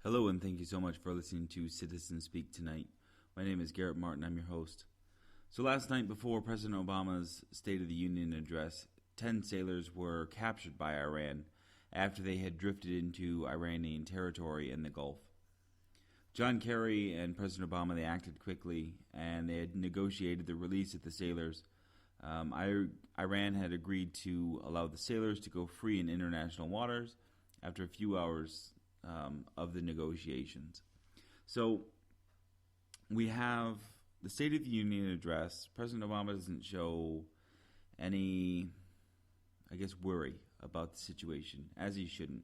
Hello, and thank you so much for listening to Citizen Speak tonight. My name is Garrett Martin. I'm your host. So last night, before President Obama's State of the Union address, 10 sailors were captured by Iran after they had drifted into Iranian territory in the Gulf. John Kerry and President Obama, they acted quickly, and they had negotiated the release of the sailors. Iran had agreed to allow the sailors to go free in international waters after a few hours of the negotiations. So we have the State of the Union address. President Obama doesn't show any, worry about the situation, as he shouldn't.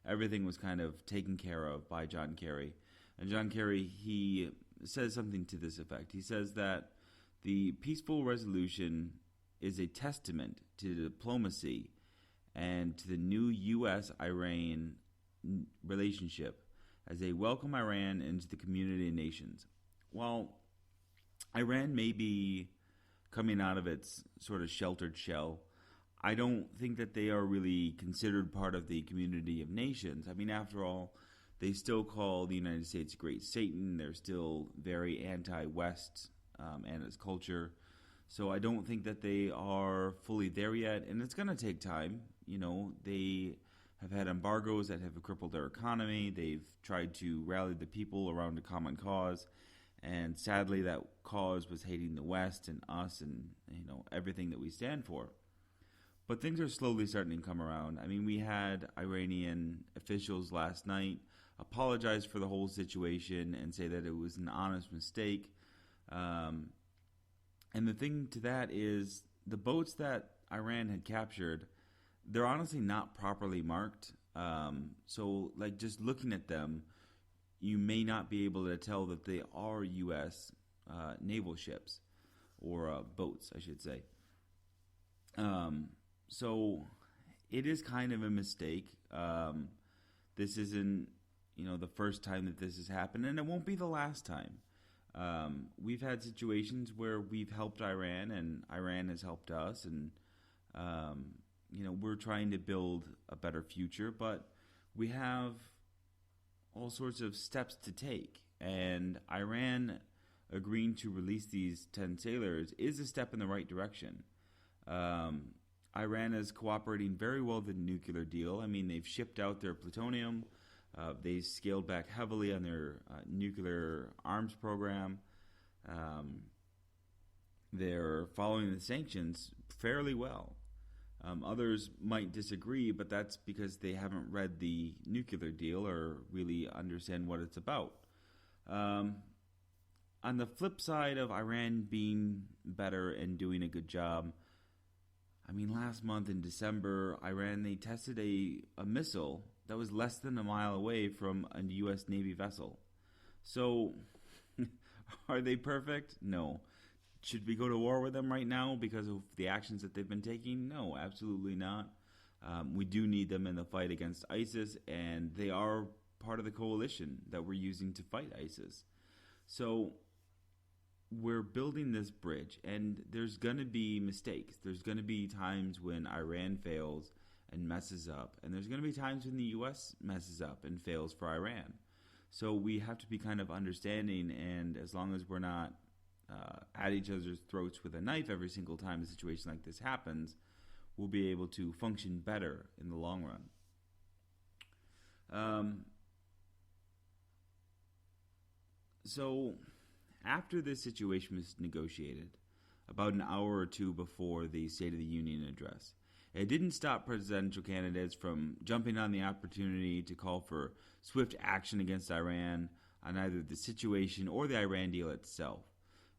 Everything was kind of taken care of by John Kerry. And John Kerry, he says something to this effect. He says that the peaceful resolution is a testament to diplomacy and to the new U.S.-Iran relationship as they welcome Iran into the community of nations. While Iran may be coming out of its sort of sheltered shell, I don't think that they are really considered part of the community of nations. I mean, after all, they still call the United States Great Satan. They're still very anti-West and its culture. So I don't think that they are fully there yet, and it's going to take time. You know, they have had embargoes that have crippled their economy. They've tried to rally the people around a common cause, and sadly that cause was hating the West and us and, everything that we stand for. But things are slowly starting to come around. I mean, we had Iranian officials last night apologize for the whole situation and say that it was an honest mistake. And the thing to that is the boats that Iran had captured, they're honestly not properly marked. So just looking at them, you may not be able to tell that they are U.S. Naval ships or boats, I should say. So it is kind of a mistake. This isn't, the first time that this has happened, and it won't be the last time. We've had situations where we've helped Iran, and Iran has helped us, and we're trying to build a better future, but we have all sorts of steps to take, and Iran agreeing to release these 10 sailors is a step in the right direction. Iran is cooperating very well with the nuclear deal. I mean, they've shipped out their plutonium. They scaled back heavily on their nuclear arms program. They're following the sanctions fairly well. Others might disagree, but that's because they haven't read the nuclear deal or really understand what it's about. On the flip side of Iran being better and doing a good job, I mean, last month in December, Iran, they tested a missile that was less than a mile away from a U.S. Navy vessel. So, are they perfect? No. Should we go to war with them right now because of the actions that they've been taking? No, absolutely not. We do need them in the fight against ISIS, and they are part of the coalition that we're using to fight ISIS. So, we're building this bridge, and there's going to be mistakes. There's going to be times when Iran fails and messes up, and there's going to be times when the U.S. messes up and fails for Iran. So we have to be kind of understanding, and as long as we're not at each other's throats with a knife every single time a situation like this happens, we'll be able to function better in the long run. So after this situation was negotiated, about an hour or two before the State of the Union address, it didn't stop presidential candidates from jumping on the opportunity to call for swift action against Iran on either the situation or the Iran deal itself.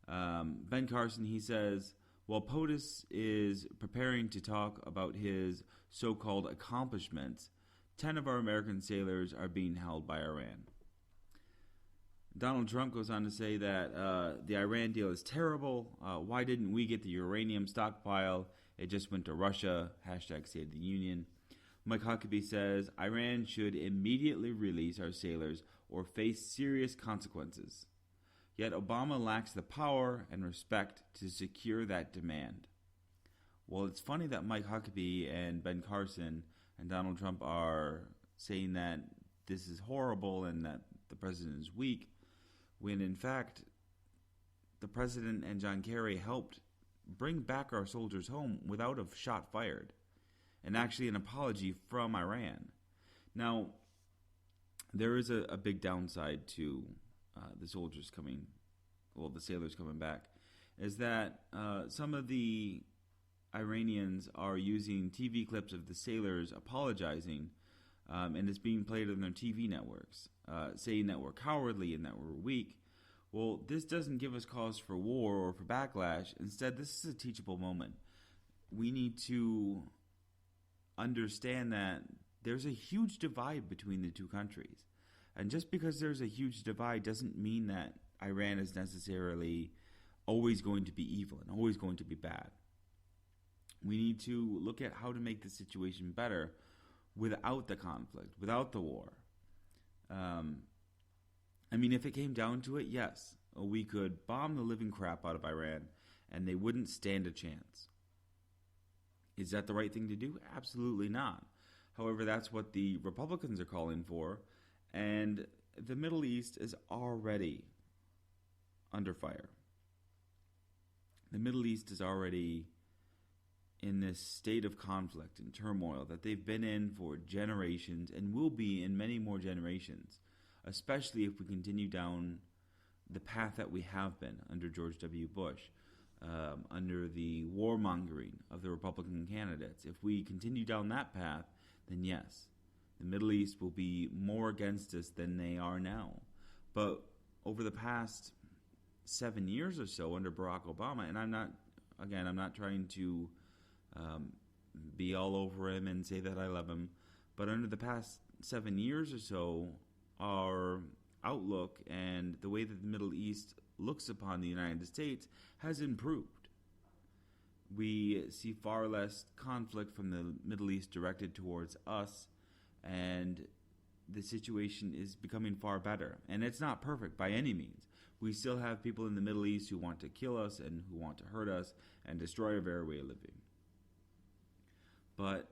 Ben Carson, he says, while POTUS is preparing to talk about his so-called accomplishments, 10 of our American sailors are being held by Iran. Donald Trump goes on to say that the Iran deal is terrible. Why didn't we get the uranium stockpile? It just went to Russia. Hashtag State of the Union. Mike Huckabee says Iran should immediately release our sailors or face serious consequences. Yet Obama lacks the power and respect to secure that demand. Well, it's funny that Mike Huckabee and Ben Carson and Donald Trump are saying that this is horrible and that the president is weak, when in fact the president and John Kerry helped bring back our soldiers home without a shot fired, and actually an apology from Iran. Now, there is a big downside to the sailors coming back, is that some of the Iranians are using TV clips of the sailors apologizing, and it's being played on their TV networks, saying that we're cowardly and that we're weak. Well, this doesn't give us cause for war or for backlash. Instead, this is a teachable moment. We need to understand that there's a huge divide between the two countries. And just because there's a huge divide doesn't mean that Iran is necessarily always going to be evil and always going to be bad. We need to look at how to make the situation better without the conflict, without the war. If it came down to it, yes, we could bomb the living crap out of Iran and they wouldn't stand a chance. Is that the right thing to do? Absolutely not. However, that's what the Republicans are calling for, and the Middle East is already under fire. The Middle East is already in this state of conflict and turmoil that they've been in for generations and will be in many more generations, especially if we continue down the path that we have been under George W. Bush, under the warmongering of the Republican candidates. If we continue down that path, then yes, the Middle East will be more against us than they are now. But over the past 7 years or so under Barack Obama, and I'm not trying to be all over him and say that I love him, but under the past 7 years or so, our outlook and the way that the Middle East looks upon the United States has improved. We see far less conflict from the Middle East directed towards us, and the situation is becoming far better. And it's not perfect by any means. We still have people in the Middle East who want to kill us and who want to hurt us and destroy our very way of living. But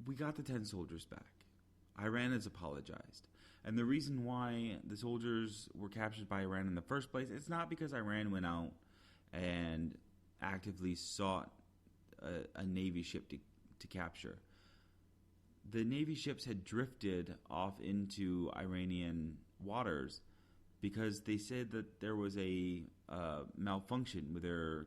we got the 10 soldiers back. Iran has apologized. And the reason why the soldiers were captured by Iran in the first place, it's not because Iran went out and actively sought a Navy ship to capture. The Navy ships had drifted off into Iranian waters because they said that there was a malfunction with their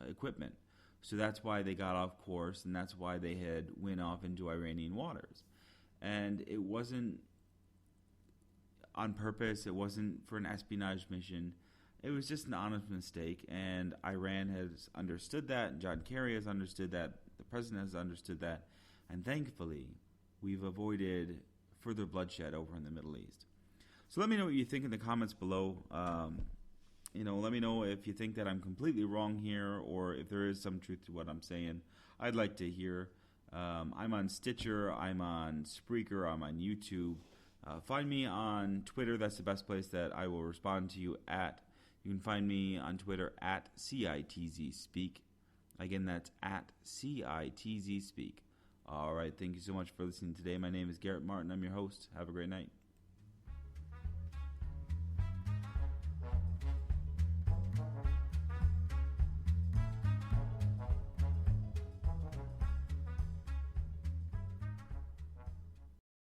equipment. So that's why they got off course, and that's why they had went off into Iranian waters. And it wasn't on purpose. It wasn't for an espionage mission. It was just an honest mistake, and Iran has understood that, and John Kerry has understood that, the president has understood that, and thankfully, we've avoided further bloodshed over in the Middle East. So let me know what you think in the comments below. Let me know if you think that I'm completely wrong here, or if there is some truth to what I'm saying. I'd like to hear. I'm on Stitcher, I'm on Spreaker, I'm on YouTube. Find me on Twitter. That's the best place that I will respond to you at. You can find me on Twitter at CITZSpeak. Again, that's at CITZSpeak. All right, thank you so much for listening today. My name is Garrett Martin. I'm your host. Have a great night.